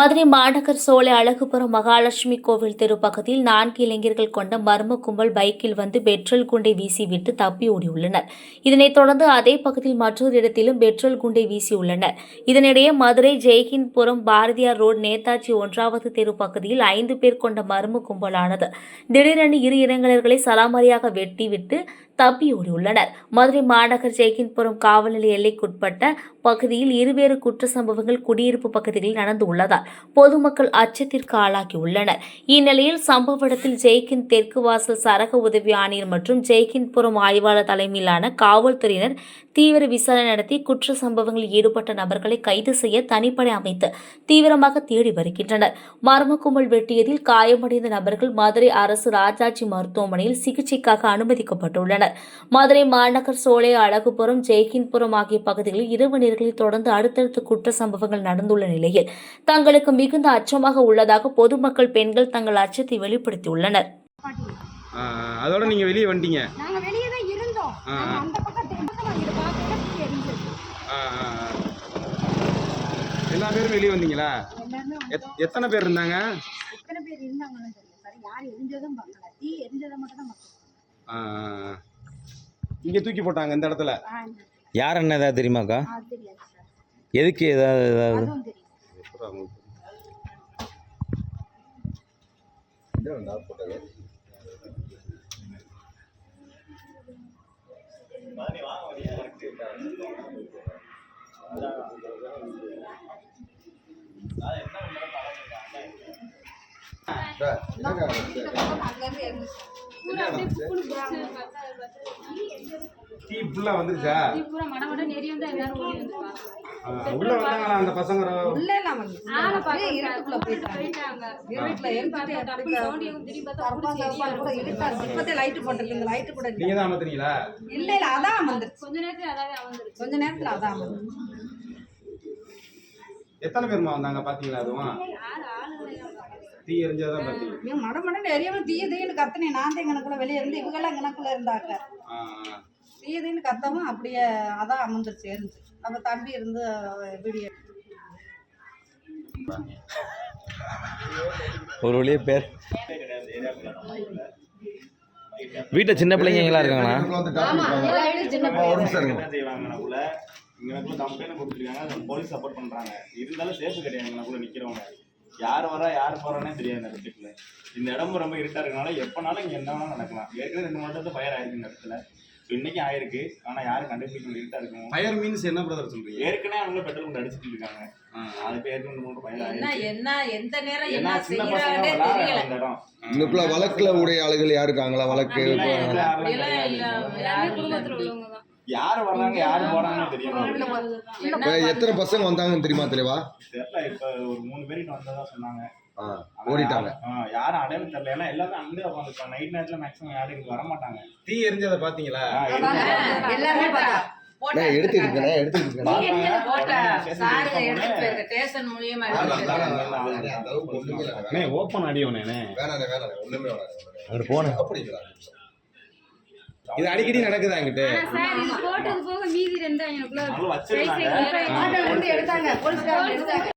மதுரை மாநகர் சோலை அழகுபுரம் மகாலட்சுமி கோவில் தெரு பக்கத்தில் 4 இளைஞர்கள் கொண்ட மர்ம கும்பல் பைக்கில் வந்து பெட்ரோல் குண்டை வீசிவிட்டு தப்பி ஓடியுள்ளனர். இதனைத் தொடர்ந்து அதே பக்கத்தில் மற்றொரு இடத்திலும் பெட்ரோல் குண்டை வீசியுள்ளனர். இதனிடையே மதுரை ஜெய்ஹிந்த்புரம் பாரதியார் ரோடு நேதாஜி 1வது தெரு பகுதியில் 5 பேர் கொண்ட மர்ம கும்பலானது திடீரென இரு இளைஞர்களை சராமரியாக வெட்டிவிட்டு தப்பி ஓடியுள்ளனர். மதுரை மாநகர் ஜெய்ஹிந்த்புரம் காவல் நிலைய எல்லைக்குட்பட்ட பகுதியில் இருவேறு குற்ற சம்பவங்கள் குடியிருப்பு பகுதிகளில் நடந்துள்ளதால் பொதுமக்கள் அச்சத்திற்கு ஆளாகியுள்ளனர். இந்நிலையில் சம்பவ இடத்தில் ஜெய்ஹிந்த் தெற்கு வாசல் சரக உதவி ஆணையர் மற்றும் ஜெய்ஹிந்த்புரம் ஆய்வாளர் தலைமையிலான காவல்துறையினர் தீவிர விசாரணை நடத்தி குற்ற சம்பவங்களில் ஈடுபட்ட நபர்களை கைது செய்ய தனிப்படை அமைத்து தீவிரமாக தேடி வருகின்றனர். மர்ம கும்பல் வெட்டியதில் காயமடைந்த நபர்கள் மதுரை அரசு ராஜாஜி மருத்துவமனையில் சிகிச்சைக்காக அனுமதிக்கப்பட்டுள்ளனர். மதுரை மாநகர் சோலை அழகுபுரம் ஜெய்ஹிந்த்புரம் ஆகிய பகுதிகளில் இரவு நேரங்களில் தொடர்ந்து அடுத்தடுத்த குற்ற சம்பவங்கள் நடந்துள்ள நிலையில் தங்களுக்கு மிகுந்த அச்சமாக உள்ளதாக பொதுமக்கள் பெண்கள் தங்கள் அச்சத்தை வெளிப்படுத்தியுள்ளனர். அதோட நீங்க வெளியே வந்துட்டீங்க? நாங்க வெளியே தான் இருந்தோம். அந்த பக்கம் திரும்ப வந்து பாக்கவே எரிஞ்சது. எல்லா பேரும் வெளியே வந்தீங்களா? எத்தனை பேர் இருந்தாங்க? எத்தனை பேர் இருந்தாங்கன்னு தெரியல சார். யார் எரிஞ்சதும் பார்க்கல. தீ எரிஞ்சத மட்டும் தான் பார்த்தோம். இங்க தூக்கி போட்டாங்க இந்த இடத்துல. யார் என்ன ஏதாவது தெரியுமாக்கா? தெரியாது சார். எதுக்கு ஏதாவது அதுவும் தெரியும். டீ ஃபுல்லா வந்துருச்சா? டீ பூரா மடமட நெறிய வந்து எல்லாரும் ஓடி வந்துட்டாங்க. உள்ள வந்தாங்களா அந்த பசங்க? உள்ள எல்லாம் வந்து ஆள பாக்க இருட்டுக்குள்ள போயிட்டாங்க. இருட்டுல எரிஞ்சிட்டு அப்படி சவுண்ட் ஏகும் திடீர் பார்த்தா கூட இருட்டா இப்பதே லைட் போட்டுருக்கு. இந்த லைட் கூட நீங்க தான் அமர்த்தீங்களா? இல்ல அதான் அமர்ந்துச்சு. கொஞ்ச நேரத்துல அதாவே அமர்ந்துச்சு. கொஞ்ச நேரத்துல அதான் அமர்ந்துச்சு. எத்தனை பேர்மா வந்தாங்க பாத்தீங்களா? அதுவும் தீ எரிஞ்சதான் பாத்தீங்க? நீ மடமடன்னு எரியவும் தீயதேன்னு கத்துனேன். நான் தான் எங்கனக்குள்ள வெளியே இருந்து இவங்க எல்லாம் எங்கனக்குள்ள இருந்தாங்க. தீயதேன்னு கத்தவும் அப்படியே அதான் அமர்ந்துருச்சு எரிஞ்சு. நம்ம தம்பி இருந்து வீடியோ ஒரு வழியே பேர் வீட்டை சின்ன பிள்ளைங்களா இருக்காங்களா? போலீஸ் சப்போர்ட் பண்றாங்க. இருந்தாலும் சேஃப் கிடையாது. எங்களுக்குள்ள நிக்கிறவங்க யார் வரா யார் போறானே தெரியாது. இந்த இடத்துக்குள்ள இந்த இடமும் ரொம்ப இருட்டா இருக்கனால எப்பனாலும் இங்க என்ன வேணாலும் நடக்கலாம். ஏற்கனவே 2 மாதத்துல ஃபயர் ஆயிருக்கு இந்த இடத்துல. இன்னைக்கு ஆயிருக்கு. ஆனா யாரும் கண்டுபிடிக்கணும். இருட்டா இருக்கும். ஃபயர் மீன்ஸ் என்ன பிரதர் சொல்றீங்க? ஏற்கனவே அவங்க பெட்ரோல் கொண்டு அடிச்சுட்டு இருக்காங்க. அதுக்கு ஏற்கனவே ஃபயர் ஆயிருக்கு. என்ன எந்த நேரம் என்ன சின்ன பசங்க விளையாடுற அந்த இடம். இதுக்குள்ள வழக்குல உடைய ஆளுகள் யாரு இருக்காங்களா? வழக்கு யாரு வர்றாங்க யாரு போறாங்கன்னு தெரியும். எத்தனை பசங்க வந்தாங்கன்னு தெரியுமா? தெரியவா தெரியல. இப்ப ஒரு 3 பேர்கிட்ட வந்ததா சொன்னாங்க. ஓடிட்டாங்க. யாரும் அடையாளம் தெரியல. ஏன்னா எல்லாரும் அங்கே உட்காந்துருப்பாங்க. நைட் நேரத்துல மேக்ஸிமம் யாரும் இங்க வர மாட்டாங்க. தீ எரிஞ்சதை பாத்தீங்களா? எல்லாமே ஓப்பன் அடியோனே இது அடிக்கடி நடக்குதா என்கிட்ட? போட்டது போக மீதி 2 வச்சிருக்காங்க. எடுத்தாங்க. போலீஸ்காரங்க எடுத்தாங்க.